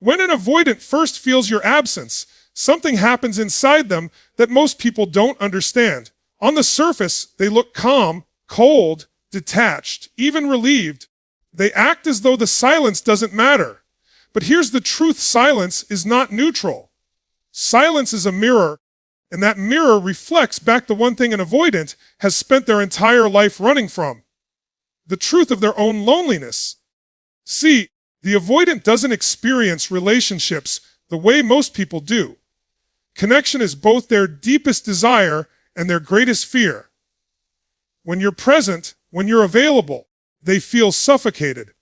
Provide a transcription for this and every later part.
When an avoidant first feels your absence, something happens inside them that most people don't understand. On the surface, they look calm, cold, detached, even relieved. They act as though the silence doesn't matter. But here's the truth: silence is not neutral. Silence is a mirror, and that mirror reflects back the one thing an avoidant has spent their entire life running from: the truth of their own loneliness. See, the avoidant doesn't experience relationships the way most people do. Connection is both their deepest desire and their greatest fear. When you're present, when you're available, they feel suffocated.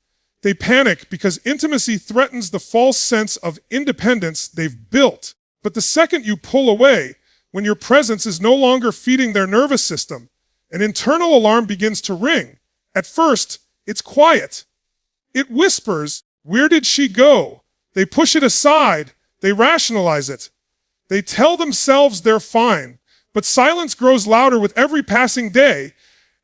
They panic because intimacy threatens the false sense of independence they've built. But the second you pull away, when your presence is no longer feeding their nervous system, an internal alarm begins to ring. At first, it's quiet. It whispers, "Where did she go?" They push it aside. They rationalize it. They tell themselves they're fine. But silence grows louder with every passing day,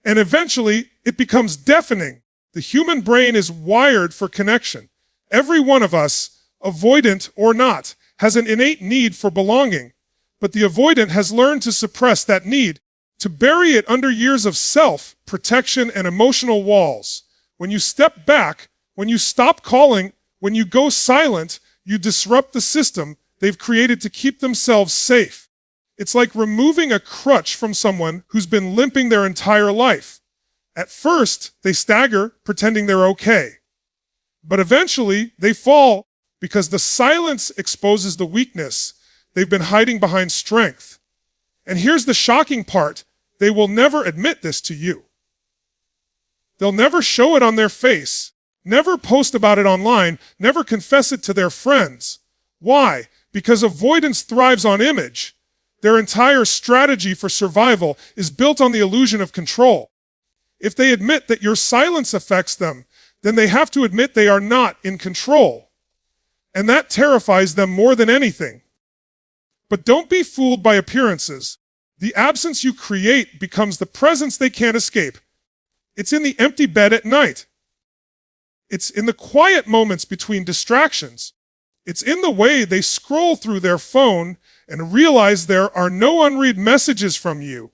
and eventually it becomes deafening. The human brain is wired for connection. Every one of us, avoidant or not, has an innate need for belonging. But the avoidant has learned to suppress that need, to bury it under years of self-protection and emotional walls. When you step back, when you stop calling, when you go silent, you disrupt the system they've created to keep themselves safe. It's like removing a crutch from someone who's been limping their entire life. At first, they stagger, pretending they're okay. But eventually, they fall because the silence exposes the weakness they've been hiding behind strength. And here's the shocking part: they will never admit this to you. They'll never show it on their face, never post about it online, never confess it to their friends. Why? Because avoidance thrives on image. Their entire strategy for survival is built on the illusion of control. If they admit that your silence affects them, then they have to admit they are not in control. And that terrifies them more than anything. But don't be fooled by appearances. The absence you create becomes the presence they can't escape. It's in the empty bed at night. It's in the quiet moments between distractions. It's in the way they scroll through their phone and realize there are no unread messages from you.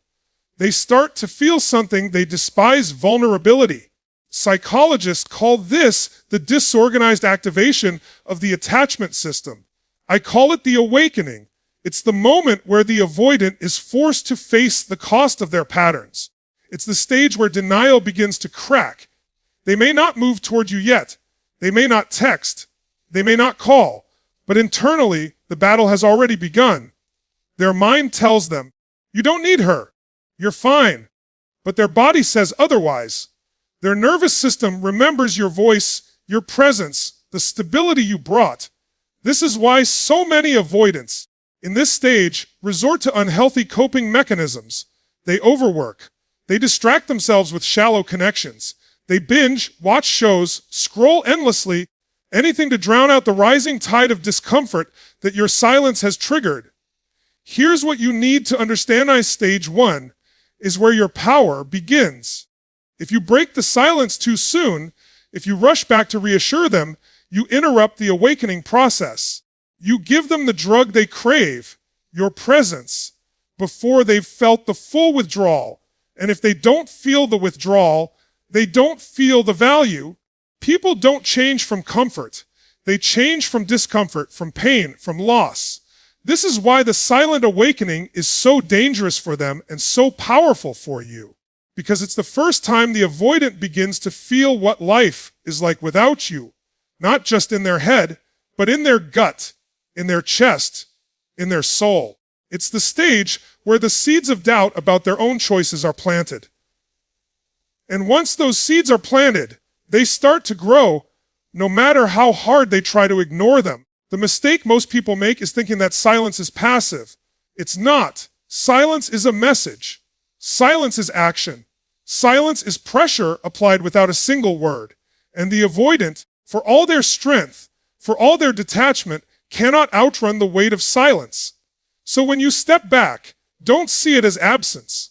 They start to feel something they despise: vulnerability. Psychologists call this the disorganized activation of the attachment system. I call it the awakening. It's the moment where the avoidant is forced to face the cost of their patterns. It's the stage where denial begins to crack. They may not move toward you yet. They may not text. They may not call. But internally, the battle has already begun. Their mind tells them, "You don't need her. You're fine." But their body says otherwise. Their nervous system remembers your voice, your presence, the stability you brought. This is why so many avoidants in this stage resort to unhealthy coping mechanisms. They overwork. They distract themselves with shallow connections. They binge, watch shows, scroll endlessly, anything to drown out the rising tide of discomfort that your silence has triggered. Here's what you need to understand: stage 1 is where your power begins. If you break the silence too soon, if you rush back to reassure them, you interrupt the awakening process. You give them the drug they crave, your presence, before they've felt the full withdrawal. And if they don't feel the withdrawal, they don't feel the value. People don't change from comfort. They change from discomfort, from pain, from loss. This is why the silent awakening is so dangerous for them and so powerful for you. Because it's the first time the avoidant begins to feel what life is like without you. Not just in their head, but in their gut, in their chest, in their soul. It's the stage where the seeds of doubt about their own choices are planted. And once those seeds are planted, they start to grow, no matter how hard they try to ignore them. The mistake most people make is thinking that silence is passive. It's not. Silence is a message. Silence is action. Silence is pressure applied without a single word. And the avoidant, for all their strength, for all their detachment, cannot outrun the weight of silence. So when you step back, don't see it as absence.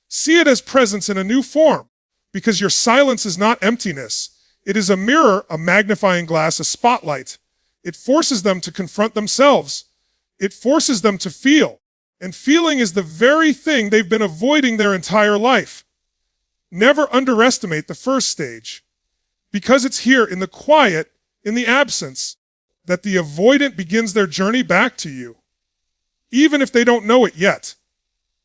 See it as presence in a new form, because your silence is not emptiness. It is a mirror, a magnifying glass, a spotlight. It forces them to confront themselves. It forces them to feel. And feeling is the very thing they've been avoiding their entire life. Never underestimate the first stage, because it's here in the quiet, in the absence, that the avoidant begins their journey back to you, even if they don't know it yet.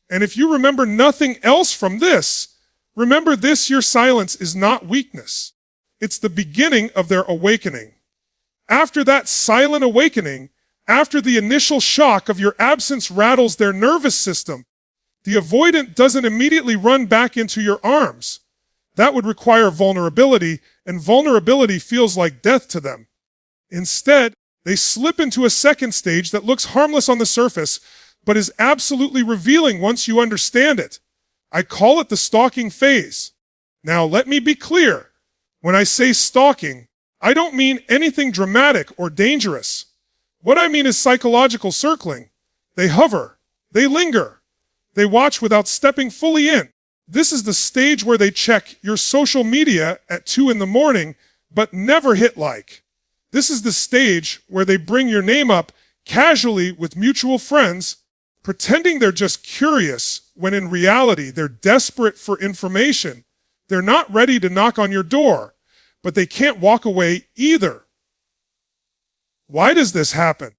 And if you remember nothing else from this, remember this: your silence is not weakness. It's the beginning of their awakening. After that silent awakening, after the initial shock of your absence rattles their nervous system, the avoidant doesn't immediately run back into your arms. That would require vulnerability, and vulnerability feels like death to them. Instead, they slip into a second stage that looks harmless on the surface, but is absolutely revealing once you understand it. I call it the stalking phase. Now, let me be clear. When I say stalking, I don't mean anything dramatic or dangerous. What I mean is psychological circling. They hover. They linger. They watch without stepping fully in. This is the stage where they check your social media at 2 a.m, but never hit like. This is the stage where they bring your name up casually with mutual friends, pretending they're just curious, when in reality they're desperate for information. They're not ready to knock on your door, but they can't walk away either. Why does this happen?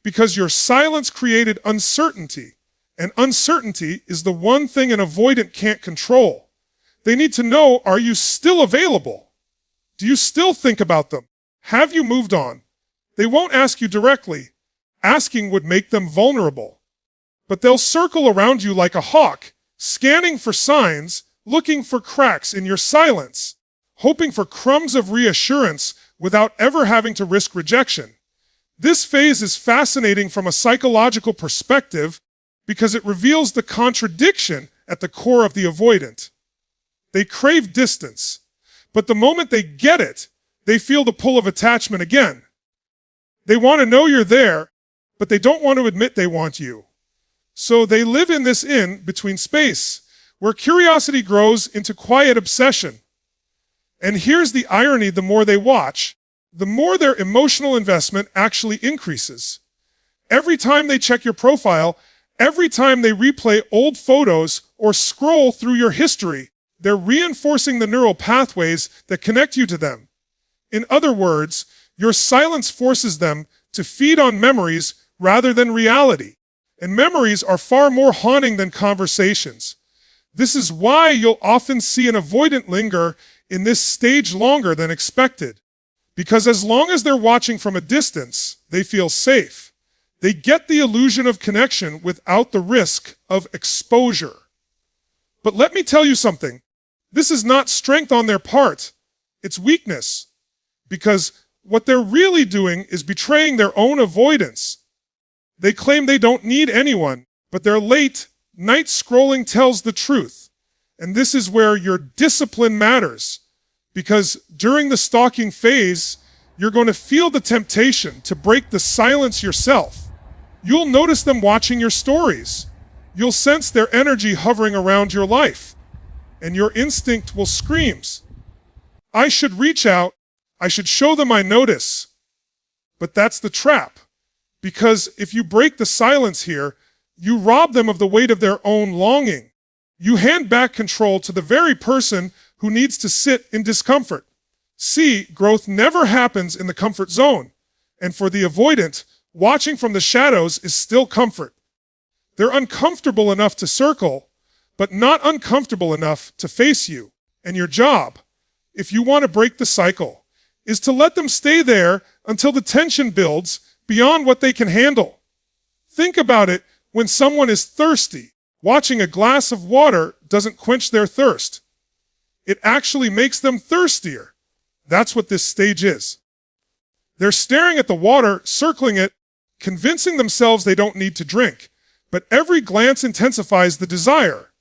Because your silence created uncertainty, and uncertainty is the one thing an avoidant can't control. They need to know, are you still available? Do you still think about them? Have you moved on? They won't ask you directly. Asking would make them vulnerable. But they'll circle around you like a hawk, scanning for signs, looking for cracks in your silence, hoping for crumbs of reassurance without ever having to risk rejection. This phase is fascinating from a psychological perspective because it reveals the contradiction at the core of the avoidant. They crave distance, but the moment they get it, they feel the pull of attachment again. They want to know you're there, but they don't want to admit they want you. So they live in this in-between space, where curiosity grows into quiet obsession. And here's the irony: the more they watch, the more their emotional investment actually increases. Every time they check your profile, every time they replay old photos or scroll through your history, they're reinforcing the neural pathways that connect you to them. In other words, your silence forces them to feed on memories rather than reality. And memories are far more haunting than conversations. This is why you'll often see an avoidant linger in this stage longer than expected. Because as long as they're watching from a distance, they feel safe. They get the illusion of connection without the risk of exposure. But let me tell you something. This is not strength on their part. It's weakness. Because what they're really doing is betraying their own avoidance. They claim they don't need anyone, but their late night scrolling tells the truth. And this is where your discipline matters. Because during the stalking phase, you're going to feel the temptation to break the silence yourself. You'll notice them watching your stories. You'll sense their energy hovering around your life. And your instinct will scream, I should reach out. I should show them I notice. But that's the trap. Because if you break the silence here, you rob them of the weight of their own longing. You hand back control to the very person who needs to sit in discomfort. See, growth never happens in the comfort zone. And for the avoidant, watching from the shadows is still comfort. They're uncomfortable enough to circle, but not uncomfortable enough to face you. And your job, if you want to break the cycle, is to let them stay there until the tension builds beyond what they can handle. Think about it when someone is thirsty. Watching a glass of water doesn't quench their thirst. It actually makes them thirstier. That's what this stage is. They're staring at the water, circling it, convincing themselves they don't need to drink. But every glance intensifies the desire.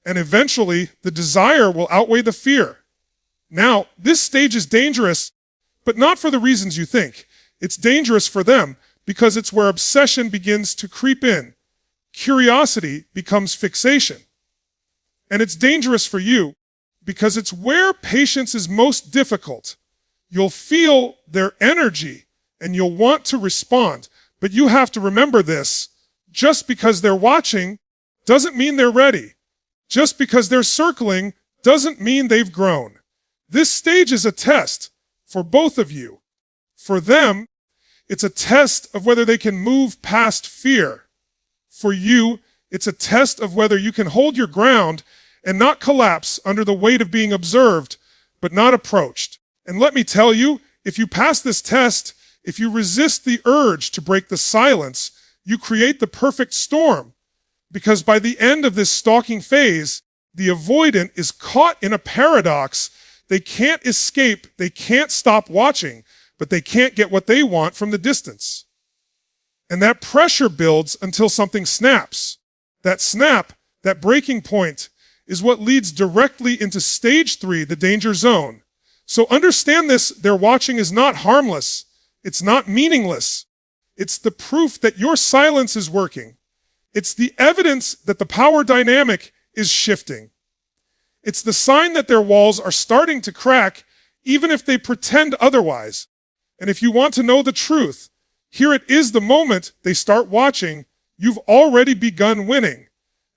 And eventually, the desire will outweigh the fear. Now, this stage is dangerous, but not for the reasons you think. It's dangerous for them because it's where obsession begins to creep in. Curiosity becomes fixation. And it's dangerous for you because it's where patience is most difficult. You'll feel their energy and you'll want to respond. But you have to remember this. Just because they're watching doesn't mean they're ready. Just because they're circling doesn't mean they've grown. This stage is a test for both of you. For them, it's a test of whether they can move past fear. For you, it's a test of whether you can hold your ground and not collapse under the weight of being observed, but not approached. And let me tell you, if you pass this test, if you resist the urge to break the silence, you create the perfect storm. Because by the end of this stalking phase, the avoidant is caught in a paradox. They can't escape, they can't stop watching, but they can't get what they want from the distance. And that pressure builds until something snaps. That snap, that breaking point, is what leads directly into stage 3, the danger zone. So understand this, their watching is not harmless. It's not meaningless. It's the proof that your silence is working. It's the evidence that the power dynamic is shifting. It's the sign that their walls are starting to crack, even if they pretend otherwise. And if you want to know the truth, here it is the moment they start watching, you've already begun winning.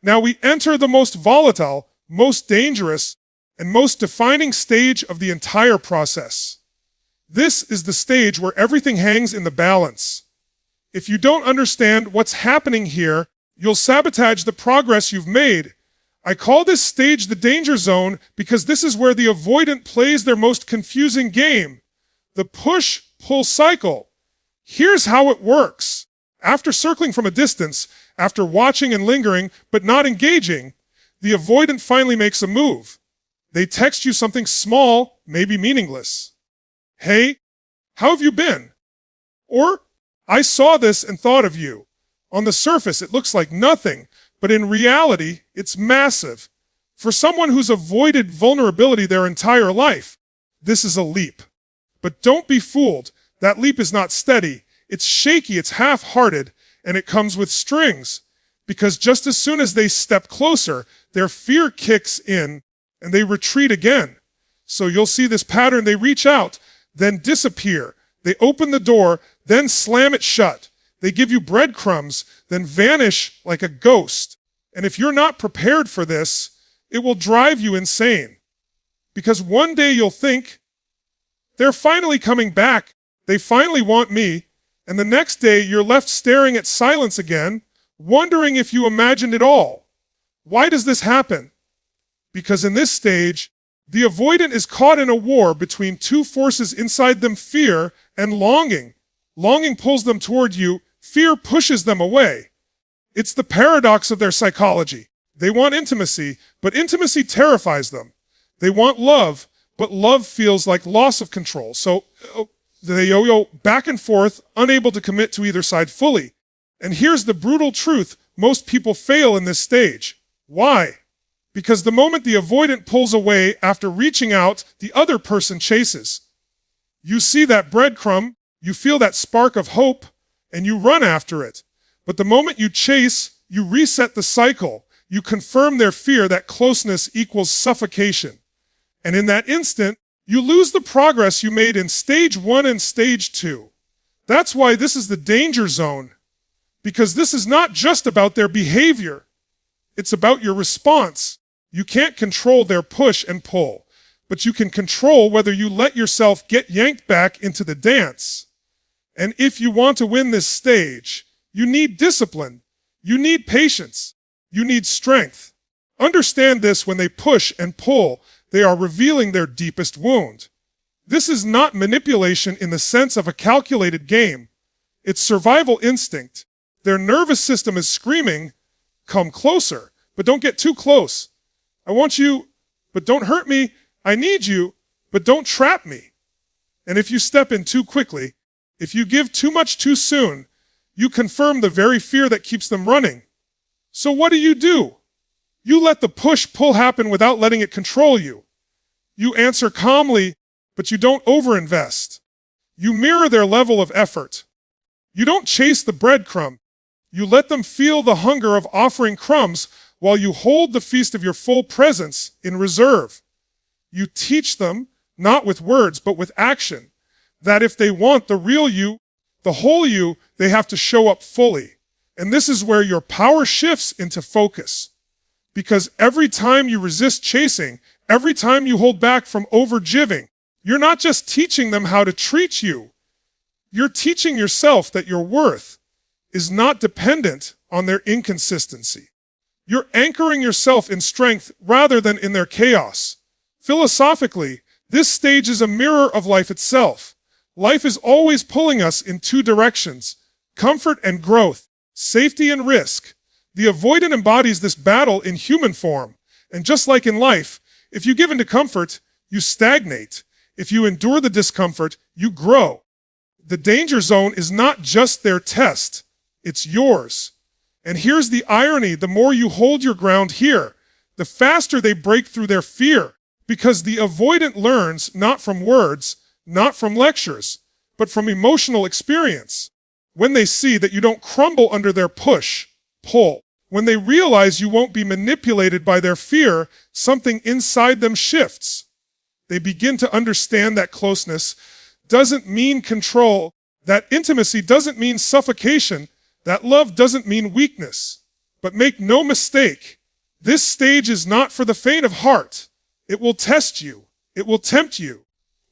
Now we enter the most volatile, most dangerous, and most defining stage of the entire process. This is the stage where everything hangs in the balance. If you don't understand what's happening here, you'll sabotage the progress you've made. I call this stage the danger zone because this is where the avoidant plays their most confusing game, the push-pull cycle. Here's how it works. After circling from a distance, after watching and lingering but not engaging, the avoidant finally makes a move. They text you something small, maybe meaningless. Hey, how have you been? Or, I saw this and thought of you. On the surface, it looks like nothing, but in reality, it's massive. For someone who's avoided vulnerability their entire life, this is a leap. But don't be fooled. That leap is not steady. It's shaky, it's half-hearted, and it comes with strings. Because just as soon as they step closer, their fear kicks in, and they retreat again. So you'll see this pattern. They reach out, then disappear. They open the door, then slam it shut. They give you breadcrumbs, then vanish like a ghost. And if you're not prepared for this, it will drive you insane. Because one day you'll think, they're finally coming back. They finally want me. And the next day you're left staring at silence again, wondering if you imagined it all. Why does this happen? Because in this stage, the avoidant is caught in a war between two forces inside them, fear and longing. Longing pulls them toward you, fear pushes them away. It's the paradox of their psychology. They want intimacy, but intimacy terrifies them. They want love, but love feels like loss of control. So they yo-yo back and forth, unable to commit to either side fully. And here's the brutal truth. Most people fail in this stage. Why? Because the moment the avoidant pulls away after reaching out, the other person chases. You see that breadcrumb, you feel that spark of hope, and you run after it. But the moment you chase, you reset the cycle. You confirm their fear that closeness equals suffocation. And in that instant, you lose the progress you made in stage 1 and stage 2. That's why this is the danger zone. Because this is not just about their behavior. It's about your response. You can't control their push and pull, but you can control whether you let yourself get yanked back into the dance. And if you want to win this stage, you need discipline. You need patience. You need strength. Understand this: when they push and pull, they are revealing their deepest wound. This is not manipulation in the sense of a calculated game. It's survival instinct. Their nervous system is screaming, "Come closer, but don't get too close. I want you, but don't hurt me. I need you, but don't trap me." And if you step in too quickly, if you give too much too soon, you confirm the very fear that keeps them running. So what do? You let the push-pull happen without letting it control you. You answer calmly, but you don't overinvest. You mirror their level of effort. You don't chase the breadcrumb. You let them feel the hunger of offering crumbs while you hold the feast of your full presence in reserve. You teach them, not with words, but with action, that if they want the real you, The whole you, they have to show up fully. And this is where your power shifts into focus. Because every time you resist chasing, every time you hold back from overgiving, you're not just teaching them how to treat you. You're teaching yourself that your worth is not dependent on their inconsistency. You're anchoring yourself in strength rather than in their chaos. Philosophically, this stage is a mirror of life itself. Life is always pulling us in two directions: comfort and growth, safety and risk. The avoidant embodies this battle in human form. And just like in life, if you give into comfort, you stagnate. If you endure the discomfort, you grow. The danger zone is not just their test, it's yours. And here's the irony: the more you hold your ground here, the faster they break through their fear. Because the avoidant learns not from words, not from lectures, but from emotional experience. When they see that you don't crumble under their push, pull, when they realize you won't be manipulated by their fear, something inside them shifts. They begin to understand that closeness doesn't mean control, that intimacy doesn't mean suffocation, that love doesn't mean weakness. But make no mistake, this stage is not for the faint of heart. It will test you. It will tempt you.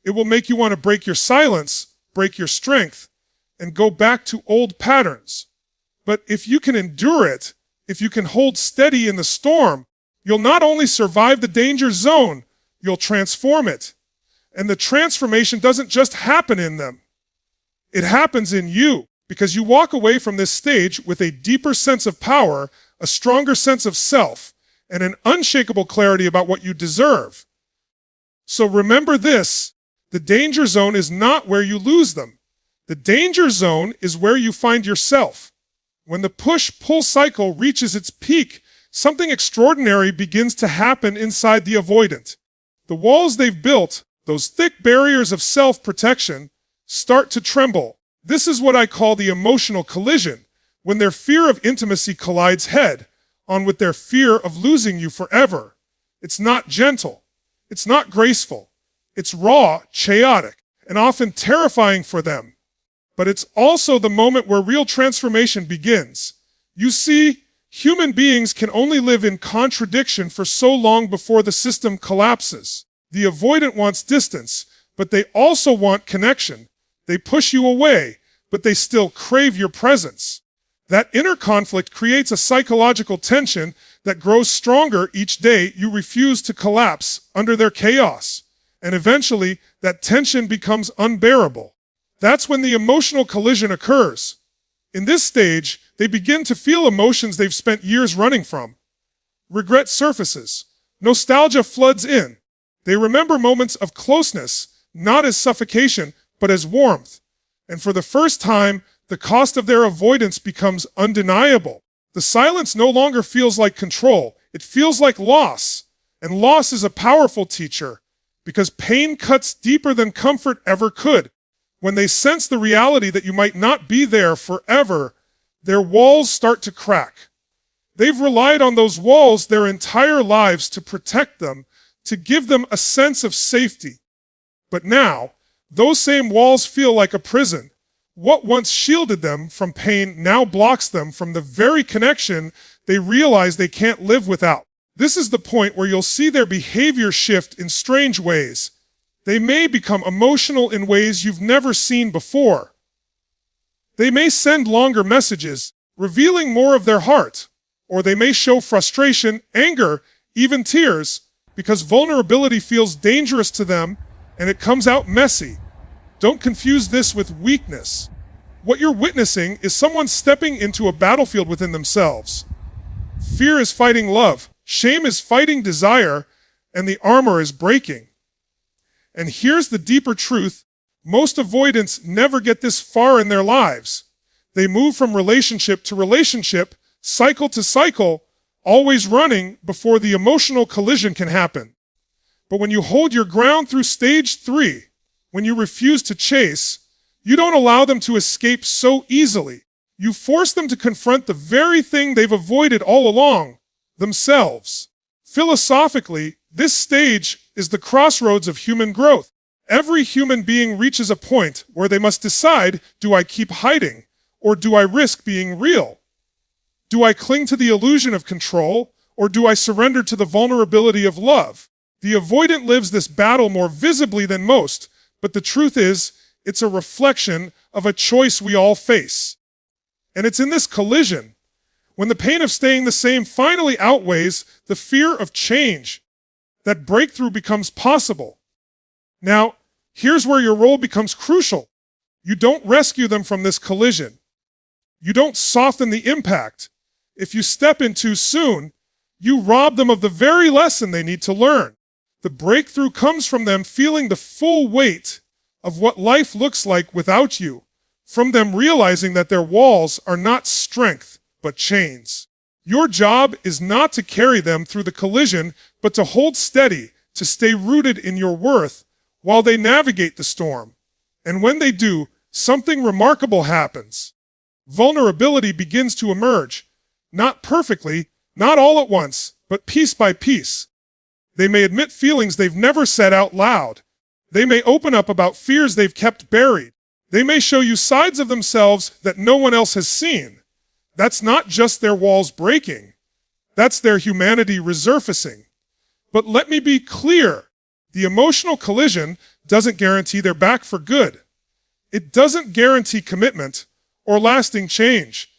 It will make you want to break your silence, break your strength, and go back to old patterns. But if you can endure it, if you can hold steady in the storm, you'll not only survive the danger zone, you'll transform it. And the transformation doesn't just happen in them. It happens in you, because you walk away from this stage with a deeper sense of power, a stronger sense of self, and an unshakable clarity about what you deserve. So remember this: the danger zone is not where you lose them. The danger zone is where you find yourself. When the push-pull cycle reaches its peak, something extraordinary begins to happen inside the avoidant. The walls they've built, those thick barriers of self-protection, start to tremble. This is what I call the emotional collision, when their fear of intimacy collides head-on with their fear of losing you forever. It's not gentle. It's not graceful. It's raw, chaotic, and often terrifying for them. But it's also the moment where real transformation begins. You see, human beings can only live in contradiction for so long before the system collapses. The avoidant wants distance, but they also want connection. They push you away, but they still crave your presence. That inner conflict creates a psychological tension that grows stronger each day you refuse to collapse under their chaos. And eventually, that tension becomes unbearable. That's when the emotional collision occurs. In this stage, they begin to feel emotions they've spent years running from. Regret surfaces. Nostalgia floods in. They remember moments of closeness, not as suffocation, but as warmth. And for the first time, the cost of their avoidance becomes undeniable. The silence no longer feels like control. It feels like loss. And loss is a powerful teacher, because pain cuts deeper than comfort ever could. When they sense the reality that you might not be there forever, their walls start to crack. They've relied on those walls their entire lives to protect them, to give them a sense of safety. But now, those same walls feel like a prison. What once shielded them from pain now blocks them from the very connection they realize they can't live without. This is the point where you'll see their behavior shift in strange ways. They may become emotional in ways you've never seen before. They may send longer messages, revealing more of their heart, or they may show frustration, anger, even tears, because vulnerability feels dangerous to them and it comes out messy. Don't confuse this with weakness. What you're witnessing is someone stepping into a battlefield within themselves. Fear is fighting love, shame is fighting desire, and the armor is breaking. And here's the deeper truth: most avoidants never get this far in their lives. They move from relationship to relationship, cycle to cycle, always running before the emotional collision can happen. But when you hold your ground through stage 3, when you refuse to chase, you don't allow them to escape so easily. You force them to confront the very thing they've avoided all along, themselves. Philosophically, this stage is the crossroads of human growth. Every human being reaches a point where they must decide, do I keep hiding, or do I risk being real? Do I cling to the illusion of control, or do I surrender to the vulnerability of love? The avoidant lives this battle more visibly than most, but the truth is, it's a reflection of a choice we all face. And it's in this collision, when the pain of staying the same finally outweighs the fear of change, that breakthrough becomes possible. Now, here's where your role becomes crucial. You don't rescue them from this collision. You don't soften the impact. If you step in too soon, you rob them of the very lesson they need to learn. The breakthrough comes from them feeling the full weight of what life looks like without you, from them realizing that their walls are not strength, but chains. Your job is not to carry them through the collision, but to hold steady, to stay rooted in your worth while they navigate the storm. And when they do, something remarkable happens. Vulnerability begins to emerge, not perfectly, not all at once, but piece by piece. They may admit feelings they've never said out loud. They may open up about fears they've kept buried. They may show you sides of themselves that no one else has seen. That's not just their walls breaking. That's their humanity resurfacing. But let me be clear. The emotional collision doesn't guarantee they're back for good. It doesn't guarantee commitment or lasting change.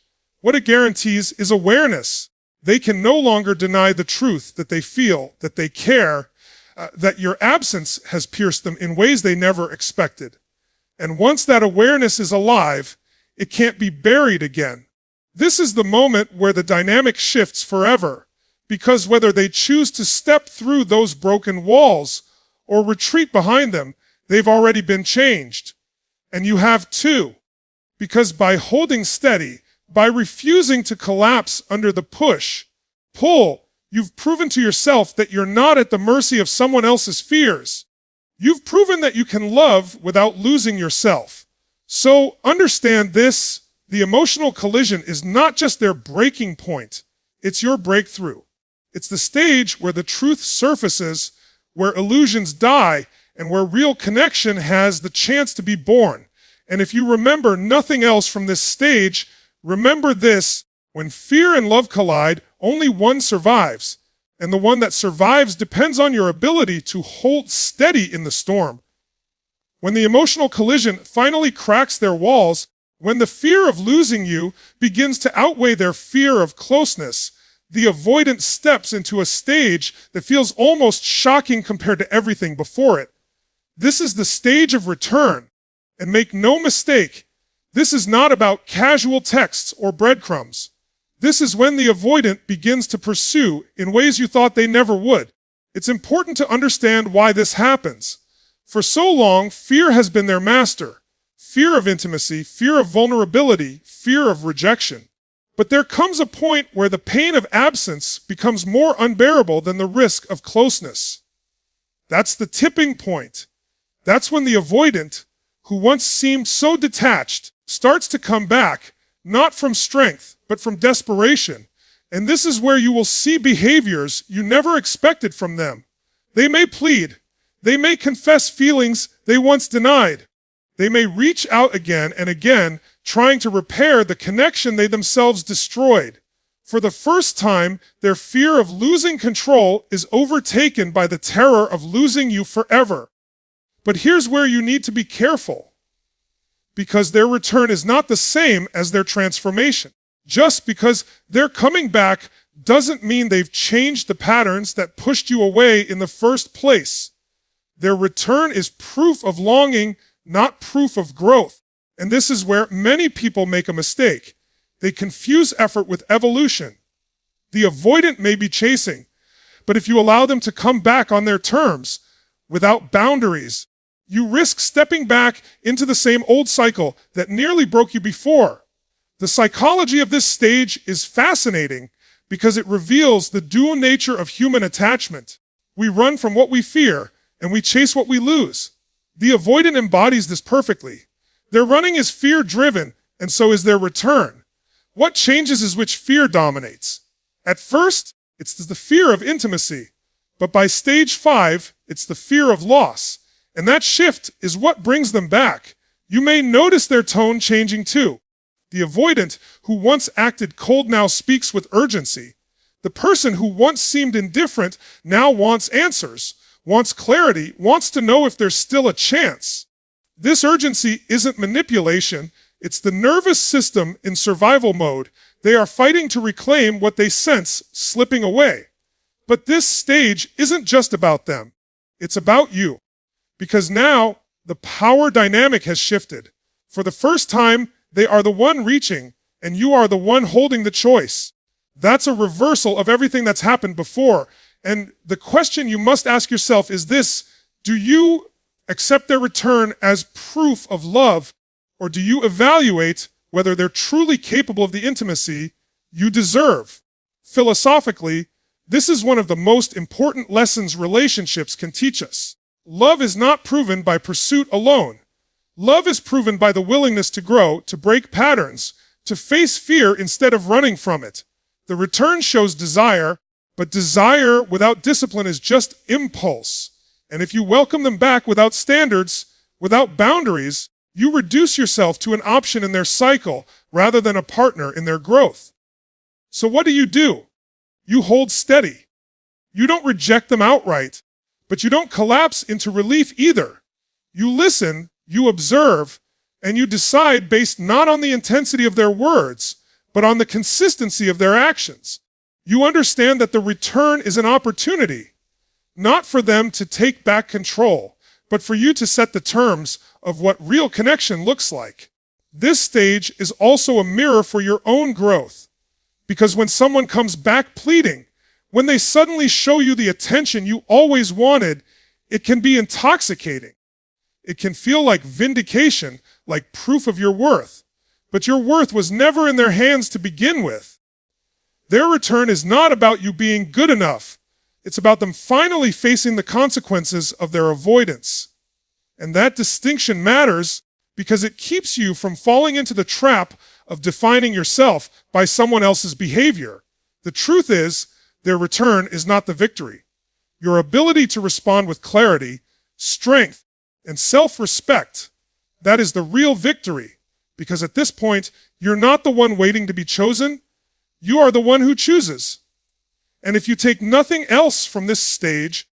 What it guarantees is awareness. They can no longer deny the truth that they feel, that they care, that your absence has pierced them in ways they never expected. And once that awareness is alive, it can't be buried again. This is the moment where the dynamic shifts forever, because whether they choose to step through those broken walls or retreat behind them, they've already been changed. And you have too. Because by holding steady, by refusing to collapse under the pull, you've proven to yourself that you're not at the mercy of someone else's fears. You've proven that you can love without losing yourself. So understand this, the emotional collision is not just their breaking point, it's your breakthrough. It's the stage where the truth surfaces, where illusions die, and where real connection has the chance to be born. And if you remember nothing else from this stage, remember this: when fear and love collide, only one survives. And the one that survives depends on your ability to hold steady in the storm. When the emotional collision finally cracks their walls, when the fear of losing you begins to outweigh their fear of closeness, the avoidant steps into a stage that feels almost shocking compared to everything before it. This is the stage of return. And make no mistake, this is not about casual texts or breadcrumbs. This is when the avoidant begins to pursue in ways you thought they never would. It's important to understand why this happens. For so long, fear has been their master. Fear of intimacy, fear of vulnerability, fear of rejection. But there comes a point where the pain of absence becomes more unbearable than the risk of closeness. That's the tipping point. That's when the avoidant, who once seemed so detached, starts to come back, not from strength, but from desperation. And this is where you will see behaviors you never expected from them. They may plead. They may confess feelings they once denied. They may reach out again and again, trying to repair the connection they themselves destroyed. For the first time, their fear of losing control is overtaken by the terror of losing you forever. But here's where you need to be careful, because their return is not the same as their transformation. Just because they're coming back doesn't mean they've changed the patterns that pushed you away in the first place. Their return is proof of longing, not proof of growth. And this is where many people make a mistake. They confuse effort with evolution. The avoidant may be chasing, but if you allow them to come back on their terms, without boundaries, you risk stepping back into the same old cycle that nearly broke you before. The psychology of this stage is fascinating because it reveals the dual nature of human attachment. We run from what we fear, and we chase what we lose. The avoidant embodies this perfectly. Their running is fear-driven, and so is their return. What changes is which fear dominates. At first, it's the fear of intimacy, but by stage 5, it's the fear of loss. And that shift is what brings them back. You may notice their tone changing too. The avoidant who once acted cold now speaks with urgency. The person who once seemed indifferent now wants answers, wants clarity, wants to know if there's still a chance. This urgency isn't manipulation, it's the nervous system in survival mode. They are fighting to reclaim what they sense slipping away. But this stage isn't just about them. It's about you. Because now the power dynamic has shifted. For the first time, they are the one reaching, and you are the one holding the choice. That's a reversal of everything that's happened before. And the question you must ask yourself is this: do you accept their return as proof of love, or do you evaluate whether they're truly capable of the intimacy you deserve? Philosophically, this is one of the most important lessons relationships can teach us. Love is not proven by pursuit alone. Love is proven by the willingness to grow, to break patterns, to face fear instead of running from it. The return shows desire, but desire without discipline is just impulse. And if you welcome them back without standards, without boundaries, you reduce yourself to an option in their cycle rather than a partner in their growth. So what do? You hold steady. You don't reject them outright, but you don't collapse into relief either. You listen, you observe, and you decide based not on the intensity of their words, but on the consistency of their actions. You understand that the return is an opportunity, not for them to take back control, but for you to set the terms of what real connection looks like. This stage is also a mirror for your own growth, because when someone comes back pleading, when they suddenly show you the attention you always wanted, it can be intoxicating. It can feel like vindication, like proof of your worth. But your worth was never in their hands to begin with. Their return is not about you being good enough. It's about them finally facing the consequences of their avoidance. And that distinction matters because it keeps you from falling into the trap of defining yourself by someone else's behavior. The truth is, their return is not the victory. Your ability to respond with clarity, strength, and self-respect, that is the real victory. Because at this point, you're not the one waiting to be chosen. You are the one who chooses. And if you take nothing else from this stage,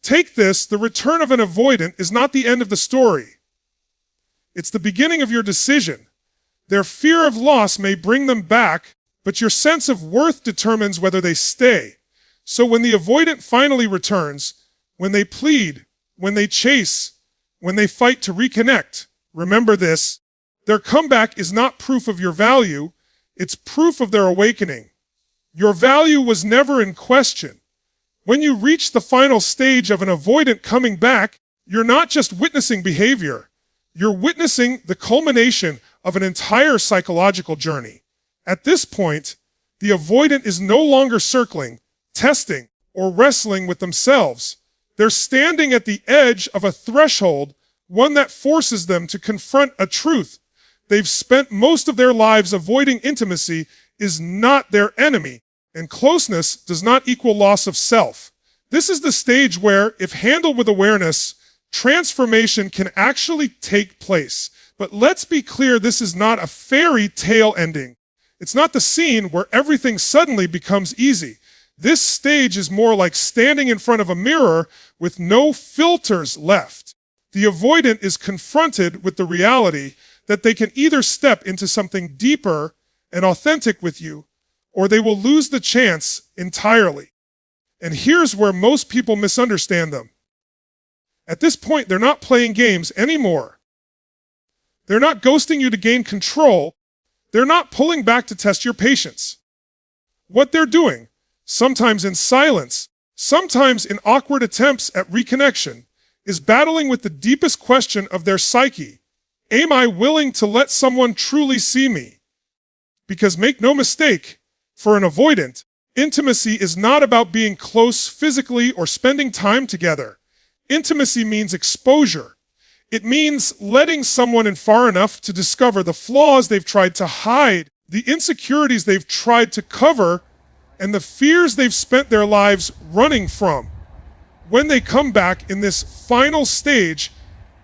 take this: the return of an avoidant is not the end of the story. It's the beginning of your decision. Their fear of loss may bring them back, but your sense of worth determines whether they stay. So when the avoidant finally returns, when they plead, when they chase, when they fight to reconnect, remember this: their comeback is not proof of your value, it's proof of their awakening. Your value was never in question. When you reach the final stage of an avoidant coming back, you're not just witnessing behavior, you're witnessing the culmination of an entire psychological journey. At this point, the avoidant is no longer circling, testing, or wrestling with themselves. They're standing at the edge of a threshold, one that forces them to confront a truth. They've spent most of their lives avoiding intimacy is not their enemy, and closeness does not equal loss of self. This is the stage where, if handled with awareness, transformation can actually take place. But let's be clear, this is not a fairy tale ending. It's not the scene where everything suddenly becomes easy. This stage is more like standing in front of a mirror with no filters left. The avoidant is confronted with the reality that they can either step into something deeper and authentic with you, or they will lose the chance entirely. And here's where most people misunderstand them. At this point, they're not playing games anymore. They're not ghosting you to gain control. They're not pulling back to test your patience. What they're doing, sometimes in silence, sometimes in awkward attempts at reconnection, is battling with the deepest question of their psyche. Am I willing to let someone truly see me? Because make no mistake, for an avoidant, intimacy is not about being close physically or spending time together. Intimacy means exposure. It means letting someone in far enough to discover the flaws they've tried to hide, the insecurities they've tried to cover, and the fears they've spent their lives running from. When they come back in this final stage,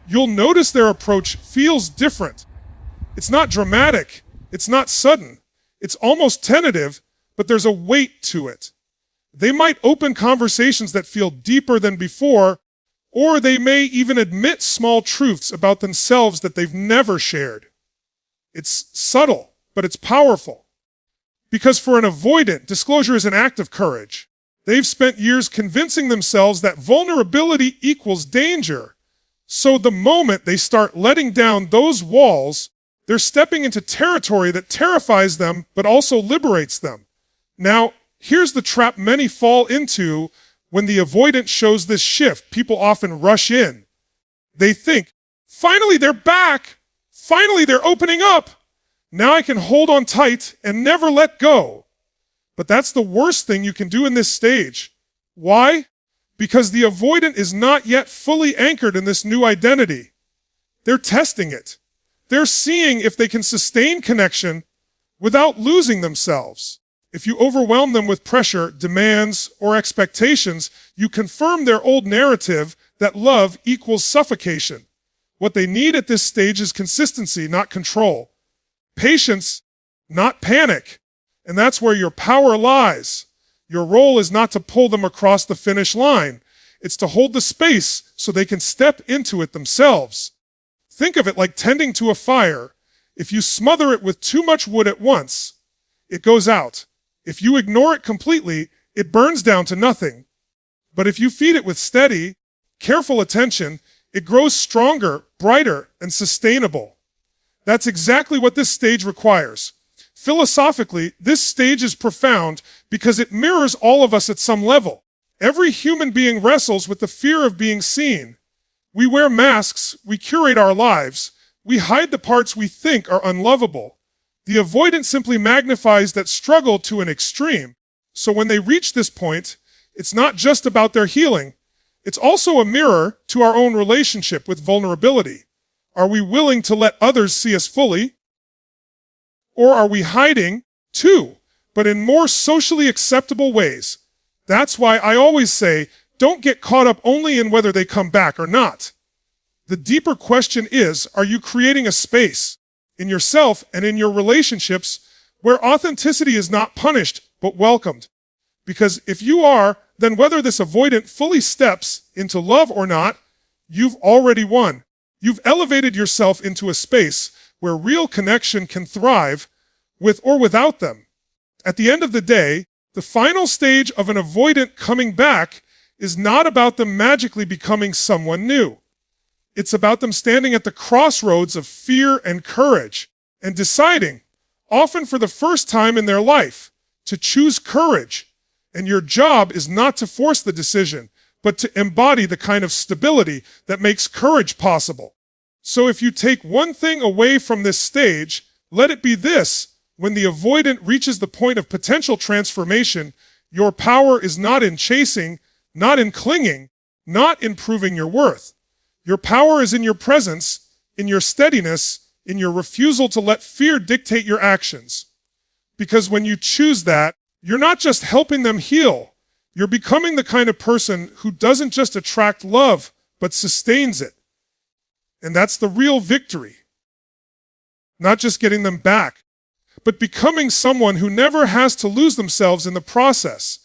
you'll notice their approach feels different. It's not dramatic. It's not sudden. It's almost tentative, but there's a weight to it. They might open conversations that feel deeper than before, or they may even admit small truths about themselves that they've never shared. It's subtle, but it's powerful. Because for an avoidant, disclosure is an act of courage. They've spent years convincing themselves that vulnerability equals danger. So the moment they start letting down those walls, they're stepping into territory that terrifies them, but also liberates them. Now, here's the trap many fall into when the avoidant shows this shift. People often rush in. They think, finally they're back. Finally they're opening up. Now I can hold on tight and never let go. But that's the worst thing you can do in this stage. Why? Because the avoidant is not yet fully anchored in this new identity. They're testing it. They're seeing if they can sustain connection without losing themselves. If you overwhelm them with pressure, demands, or expectations, you confirm their old narrative that love equals suffocation. What they need at this stage is consistency, not control. Patience, not panic. And that's where your power lies. Your role is not to pull them across the finish line. It's to hold the space so they can step into it themselves. Think of it like tending to a fire. If you smother it with too much wood at once, it goes out. If you ignore it completely, it burns down to nothing. But if you feed it with steady, careful attention, it grows stronger, brighter, and sustainable. That's exactly what this stage requires. Philosophically, this stage is profound because it mirrors all of us at some level. Every human being wrestles with the fear of being seen. We wear masks, we curate our lives, we hide the parts we think are unlovable. The avoidant simply magnifies that struggle to an extreme. So when they reach this point, it's not just about their healing. It's also a mirror to our own relationship with vulnerability. Are we willing to let others see us fully? Or are we hiding, too, but in more socially acceptable ways? That's why I always say, don't get caught up only in whether they come back or not. The deeper question is, are you creating a space in yourself and in your relationships where authenticity is not punished, but welcomed? Because if you are, then whether this avoidant fully steps into love or not, you've already won. You've elevated yourself into a space where real connection can thrive with or without them. At the end of the day, the final stage of an avoidant coming back is not about them magically becoming someone new. It's about them standing at the crossroads of fear and courage and deciding, often for the first time in their life, to choose courage. And your job is not to force the decision, but to embody the kind of stability that makes courage possible. So if you take one thing away from this stage, let it be this: when the avoidant reaches the point of potential transformation, your power is not in chasing, not in clinging, not in proving your worth. Your power is in your presence, in your steadiness, in your refusal to let fear dictate your actions. Because when you choose that, you're not just helping them heal. You're becoming the kind of person who doesn't just attract love, but sustains it. And that's the real victory. Not just getting them back, but becoming someone who never has to lose themselves in the process.